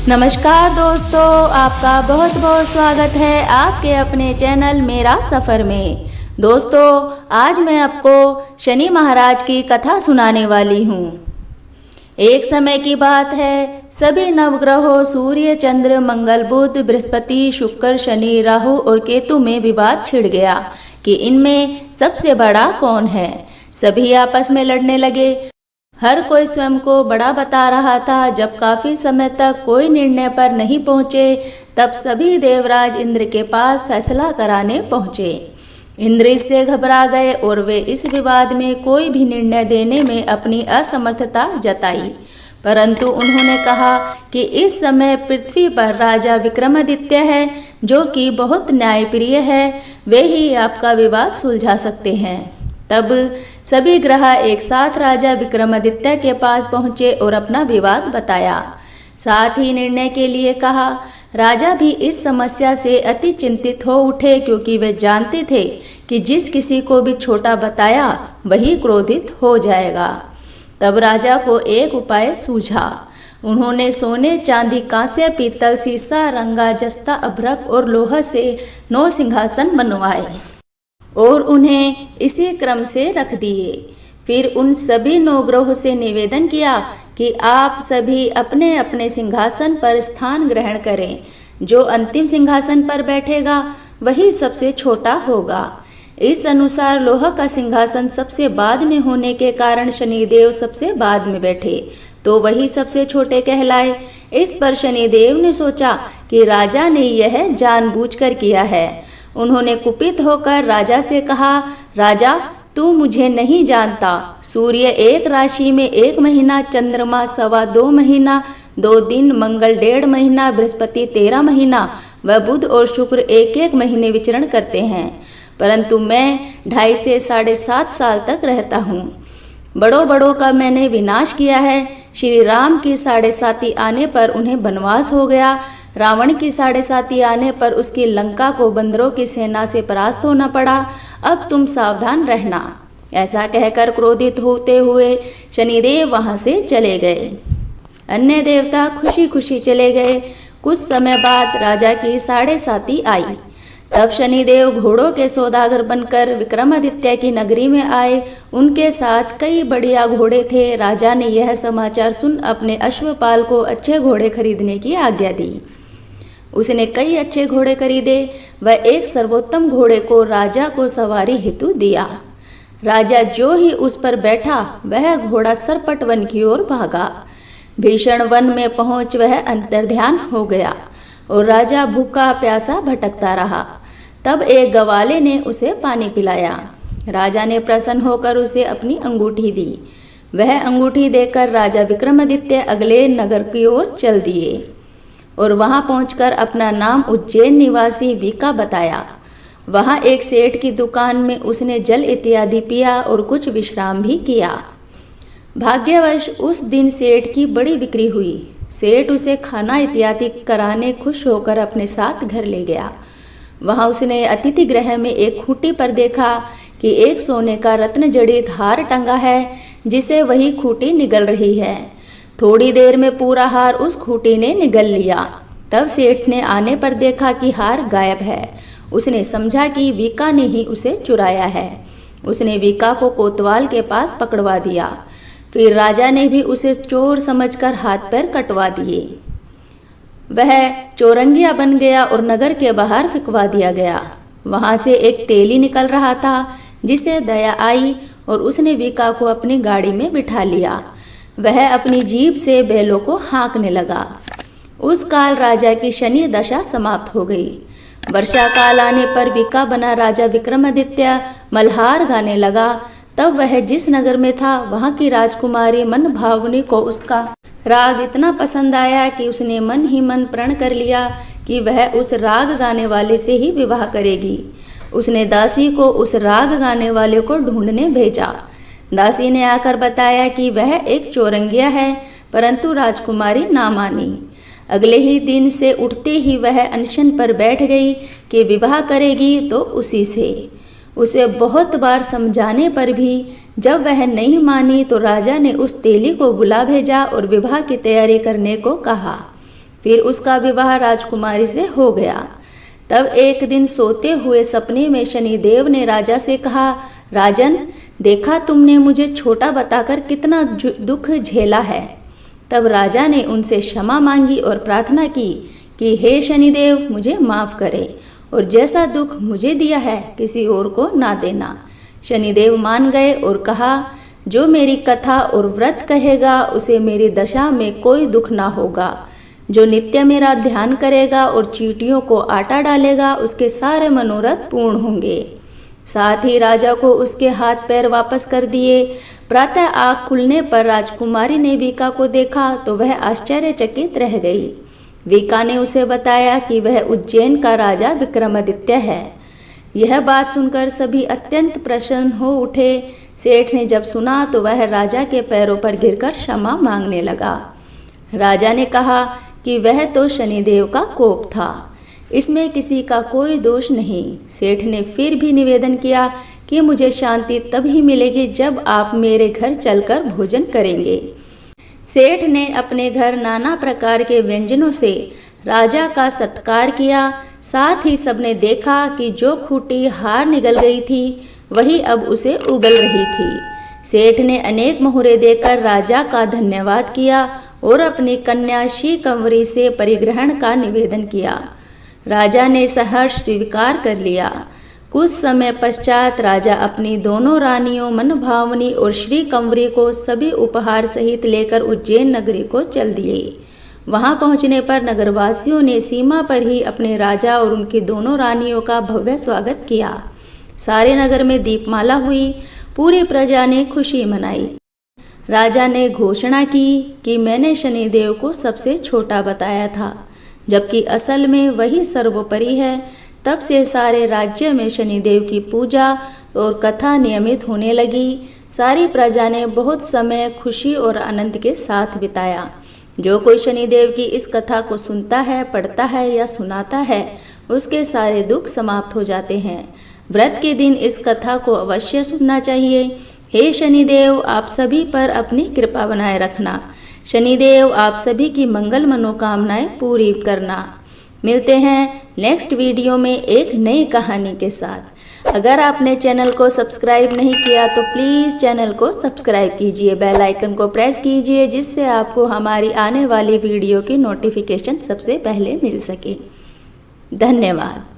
नमस्कार दोस्तों, आपका बहुत बहुत स्वागत है आपके अपने चैनल मेरा सफ़र में। दोस्तों, आज मैं आपको शनि महाराज की कथा सुनाने वाली हूँ। एक समय की बात है, सभी नवग्रहों सूर्य, चंद्र, मंगल, बुध, बृहस्पति, शुक्र, शनि, राहु और केतु में विवाद छिड़ गया कि इनमें सबसे बड़ा कौन है। सभी आपस में लड़ने लगे। हर कोई स्वयं को बड़ा बता रहा था। जब काफी समय तक कोई निर्णय पर नहीं पहुंचे, तब सभी देवराज इंद्र के पास फैसला कराने पहुंचे। इंद्र इससे घबरा गए और वे इस विवाद में कोई भी निर्णय देने में अपनी असमर्थता जताई। परंतु उन्होंने कहा कि इस समय पृथ्वी पर राजा विक्रमादित्य है, जो कि बहुत न्यायप्रिय है। वे ही आपका विवाद सुलझा सकते हैं। तब सभी ग्रह एक साथ राजा विक्रमादित्य के पास पहुंचे और अपना विवाद बताया, साथ ही निर्णय के लिए कहा। राजा भी इस समस्या से अति चिंतित हो उठे, क्योंकि वे जानते थे कि जिस किसी को भी छोटा बताया वही क्रोधित हो जाएगा। तब राजा को एक उपाय सूझा। उन्होंने सोने, चांदी, कांस्य, पीतल, सीसा, रंगा, जस्ता, अभ्रक और लोहा से 9 सिंहासन बनवाए और उन्हें इसी क्रम से रख दिए। फिर उन सभी 9 ग्रहों से निवेदन किया कि आप सभी अपने अपने सिंहासन पर स्थान ग्रहण करें। जो अंतिम सिंहासन पर बैठेगा वही सबसे छोटा होगा। इस अनुसार लोहा का सिंहासन सबसे बाद में होने के कारण शनिदेव सबसे बाद में बैठे, तो वही सबसे छोटे कहलाए। इस पर शनिदेव ने सोचा कि राजा ने यह जानबूझकर किया है। उन्होंने कुपित होकर राजा से कहा, राजा, तू मुझे नहीं जानता। सूर्य एक राशि में 1 महीना, चंद्रमा 2.25 महीना, 2 दिन, मंगल 1.5 महीना, बृहस्पति 13 महीना व बुध और शुक्र 1-1 महीने विचरण करते हैं, परंतु मैं 2.5 से 7.5 साल तक रहता हूँ। बड़ों बड़ों का मैंने विनाश किया है। श्री राम की 7.5 आने पर उन्हें वनवास हो गया। रावण की 7.5 आने पर उसकी लंका को बंदरों की सेना से परास्त होना पड़ा। अब तुम सावधान रहना। ऐसा कहकर क्रोधित होते हुए शनिदेव वहां से चले गए। अन्य देवता खुशी खुशी चले गए। कुछ समय बाद राजा की 7.5 आई। तब शनिदेव घोड़ों के सौदागर बनकर विक्रमादित्य की नगरी में आए। उनके साथ कई बढ़िया घोड़े थे। राजा ने यह समाचार सुन अपने अश्वपाल को अच्छे घोड़े खरीदने की आज्ञा दी। उसने कई अच्छे घोड़े खरीदे व एक सर्वोत्तम घोड़े को राजा को सवारी हेतु दिया। राजा जो ही उस पर बैठा, वह घोड़ा सरपट वन की ओर भागा। भीषण वन में पहुंच वह अंतर्ध्यान हो गया और राजा भूखा प्यासा भटकता रहा। तब एक गवाले ने उसे पानी पिलाया। राजा ने प्रसन्न होकर उसे अपनी अंगूठी दी। वह अंगूठी देकर राजा विक्रमादित्य अगले नगर की ओर चल दिए और वहां पहुंचकर अपना नाम उज्जैन निवासी वीका बताया। वहां एक सेठ की दुकान में उसने जल इत्यादि पिया और कुछ विश्राम भी किया। भाग्यवश उस दिन सेठ की बड़ी बिक्री हुई। सेठ उसे खाना इत्यादि कराने खुश होकर अपने साथ घर ले गया। वहां उसने अतिथि गृह में एक खूंटी पर देखा कि एक सोने का रत्न जड़ित हार टंगा है, जिसे वही खूंटी निगल रही है। थोड़ी देर में पूरा हार उस खूंटी ने निगल लिया। तब सेठ ने आने पर देखा कि हार गायब है। उसने समझा कि वीका ने ही उसे चुराया है। उसने वीका को कोतवाल के पास पकड़वा दिया। फिर राजा ने भी उसे चोर समझकर हाथ पैर कटवा दिए। वह चौरंगिया बन गया और नगर के बाहर फिकवा दिया गया। वहां से एक तेली निकल रहा था, जिसे दया आई और उसने वीका को अपनी गाड़ी में बिठा लिया। वह अपनी जीभ से बैलों को हाँकने लगा। उस काल राजा की शनि दशा समाप्त हो गई। वर्षा काल आने पर वीका बना राजा विक्रमादित्य मल्हार गाने लगा। तब वह जिस नगर में था, वहां की राजकुमारी मनभावनी को उसका राग इतना पसंद आया कि उसने मन ही मन प्रण कर लिया कि वह उस राग गाने वाले से ही विवाह करेगी। उसने दासी को उस राग गाने वाले को ढूंढने भेजा। दासी ने आकर बताया कि वह एक चौरंगिया है, परंतु राजकुमारी ना मानी। अगले ही दिन से उठते ही वह अनशन पर बैठ गई कि विवाह करेगी तो उसी से। उसे बहुत बार समझाने पर भी जब वह नहीं मानी, तो राजा ने उस तेली को बुला भेजा और विवाह की तैयारी करने को कहा। फिर उसका विवाह राजकुमारी से हो गया। तब एक दिन सोते हुए सपने में शनिदेव ने राजा से कहा, राजन, देखा तुमने मुझे छोटा बताकर कितना दुख झेला है। तब राजा ने उनसे क्षमा मांगी और प्रार्थना की कि हे शनिदेव, मुझे माफ़ करे और जैसा दुख मुझे दिया है किसी और को ना देना। शनिदेव मान गए और कहा, जो मेरी कथा और व्रत कहेगा उसे मेरी दशा में कोई दुख ना होगा। जो नित्य मेरा ध्यान करेगा और चींटियों को आटा डालेगा उसके सारे मनोरथ पूर्ण होंगे। साथ ही राजा को उसके हाथ पैर वापस कर दिए। प्रातः आँख खुलने पर राजकुमारी ने वीका को देखा तो वह आश्चर्यचकित रह गई। वीका ने उसे बताया कि वह उज्जैन का राजा विक्रमादित्य है। यह बात सुनकर सभी अत्यंत प्रसन्न हो उठे। सेठ ने जब सुना तो वह राजा के पैरों पर गिरकर क्षमा मांगने लगा। राजा ने कहा कि वह तो शनिदेव का कोप था, इसमें किसी का कोई दोष नहीं। सेठ ने फिर भी निवेदन किया कि मुझे शांति तभी मिलेगी जब आप मेरे घर चलकर भोजन करेंगे। सेठ ने अपने घर नाना प्रकार के व्यंजनों से राजा का सत्कार किया। साथ ही सबने देखा कि जो खूंटी हार निगल गई थी वही अब उसे उगल रही थी। सेठ ने अनेक मुहरे देकर राजा का धन्यवाद किया और अपनी कन्या शिकंवरी से परिग्रहण का निवेदन किया। राजा ने सहर्ष स्वीकार कर लिया। कुछ समय पश्चात राजा अपनी दोनों रानियों मनभावनी और श्रीकंवरी को सभी उपहार सहित लेकर उज्जैन नगरी को चल दिए। वहां पहुंचने पर नगरवासियों ने सीमा पर ही अपने राजा और उनकी दोनों रानियों का भव्य स्वागत किया। सारे नगर में दीपमाला हुई। पूरी प्रजा ने खुशी मनाई। राजा ने घोषणा की कि मैंने शनिदेव को सबसे छोटा बताया था, जबकि असल में वही सर्वोपरि है। तब से सारे राज्य में शनिदेव की पूजा और कथा नियमित होने लगी। सारी प्रजा ने बहुत समय खुशी और आनंद के साथ बिताया। जो कोई शनिदेव की इस कथा को सुनता है, पढ़ता है या सुनाता है, उसके सारे दुख समाप्त हो जाते हैं। व्रत के दिन इस कथा को अवश्य सुनना चाहिए। हे शनिदेव, आप सभी पर अपनी कृपा बनाए रखना। शनिदेव आप सभी की मंगल मनोकामनाएं पूरी करना। मिलते हैं नेक्स्ट वीडियो में एक नई कहानी के साथ। अगर आपने चैनल को सब्सक्राइब नहीं किया तो प्लीज़ चैनल को सब्सक्राइब कीजिए, बेल आइकन को प्रेस कीजिए, जिससे आपको हमारी आने वाली वीडियो की नोटिफिकेशन सबसे पहले मिल सके। धन्यवाद।